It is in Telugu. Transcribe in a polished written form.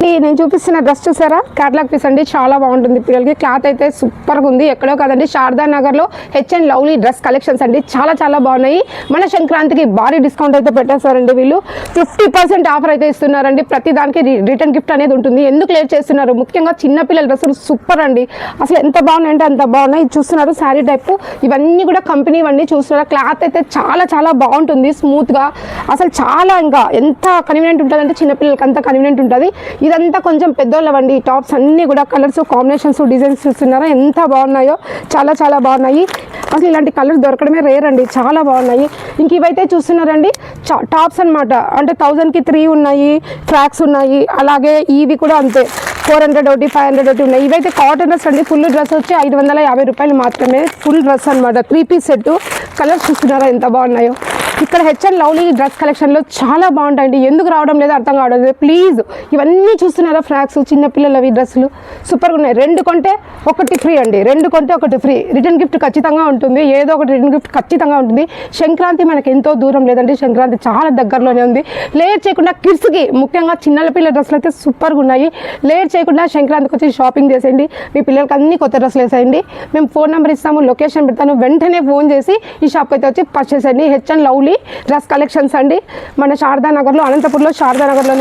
నేను చూపిస్తున్న డ్రెస్ చూసారా, క్యాటలాగ్ పీస్ అండి. చాలా బాగుంటుంది పిల్లలకి. క్లాత్ అయితే సూపర్గా ఉంది. ఎక్కడో కాదండి, శారదా నగర్లో హెచ్ఎన్ లవ్లీ డ్రెస్ కలెక్షన్స్ అండి. చాలా చాలా బాగున్నాయి. మన సంక్రాంతికి భారీ డిస్కౌంట్ అయితే పెట్టేస్తారండి వీళ్ళు. 50% ఆఫర్ అయితే ఇస్తున్నారండి. ప్రతి దానికి రిటర్న్ గిఫ్ట్ అనేది ఉంటుంది. ఎందుకు లేట్ చేస్తున్నారు? ముఖ్యంగా చిన్నపిల్లల డ్రెస్సులు సూపర్ అండి. అసలు ఎంత బాగున్నాయంటే అంత బాగున్నాయి. చూస్తున్నారు శారీ టైప్, ఇవన్నీ కూడా కంపెనీ ఇవన్నీ చూస్తున్నారు. క్లాత్ అయితే చాలా చాలా బాగుంటుంది, స్మూత్గా. అసలు చాలా ఇంకా ఎంత కన్వీనియంట్ ఉంటుంది అంటే చిన్నపిల్లలకి అంత కన్వీనియంట్ ఉంటుంది. ఇదంతా కొంచెం పెద్దోళ్ళవండి. టాప్స్ అన్నీ కూడా కలర్స్ కాంబినేషన్స్ డిజైన్స్ చూస్తున్నారా ఎంత బాగున్నాయో. చాలా చాలా బాగున్నాయి. అసలు ఇలాంటి కలర్స్ దొరకడమే రేర్ అండి. చాలా బాగున్నాయి. ఇంక ఇవైతే చూస్తున్నారండి టాప్స్ అనమాట. అంటే 1000కి 3 ఉన్నాయి, ఫ్రాక్స్ ఉన్నాయి. అలాగే ఇవి కూడా అంతే, 400 ఒకటి 500 ఒకటి ఉన్నాయి. ఇవైతే కాటన్ డ్రెస్ అండి. ఫుల్ డ్రెస్ వచ్చి 550 రూపాయలు మాత్రమే. ఫుల్ డ్రెస్ అనమాట. 3 పీస్ సెట్. కలర్స్ చూస్తున్నారా ఎంత బాగున్నాయో. ఇక్కడ హెచ్ఎన్ లవ్లీ డ్రెస్ కలెక్షన్లో చాలా బాగుంటాయండి. ఎందుకు రావడం లేదో అర్థం కావడం లేదు. ప్లీజ్ ఇవన్నీ చూస్తున్నారా, ఫ్రాక్స్ చిన్నపిల్లలవి డ్రెస్సులు సూపర్గా ఉన్నాయి. 2 కొంటే 1 ఫ్రీ అండి. 2 కొంటే 1 ఫ్రీ. రిటర్న్ గిఫ్ట్ ఖచ్చితంగా ఉంటుంది. ఏదో ఒకటి రిటర్న్ గిఫ్ట్ ఖచ్చితంగా ఉంటుంది. సంక్రాంతి మనకి ఎంతో దూరం లేదండి. సంక్రాంతి చాలా దగ్గరలోనే ఉంది. లేట్ చేయకుండా కిడ్స్కి, ముఖ్యంగా చిన్న పిల్లల డ్రెస్సులు అయితే సూపర్గా ఉన్నాయి. లేట్ చేయకుండా సంక్రాంతికి వచ్చి షాపింగ్ చేసేయండి. మీ పిల్లలకి అన్ని కొత్త డ్రెస్సులు వేసేయండి. మేము ఫోన్ నెంబర్ ఇస్తాము, లొకేషన్ పెడతాను. వెంటనే ఫోన్ చేసి ఈ షాప్కి అయితే వచ్చి పర్చేస్ చేయండి. హెచ్ఎన్ లవ్లీ డ్రెస్ కలెక్షన్స్ అండి. మన శారదా నగర్లో, అనంతపూర్లో శారదా నగర్లోనే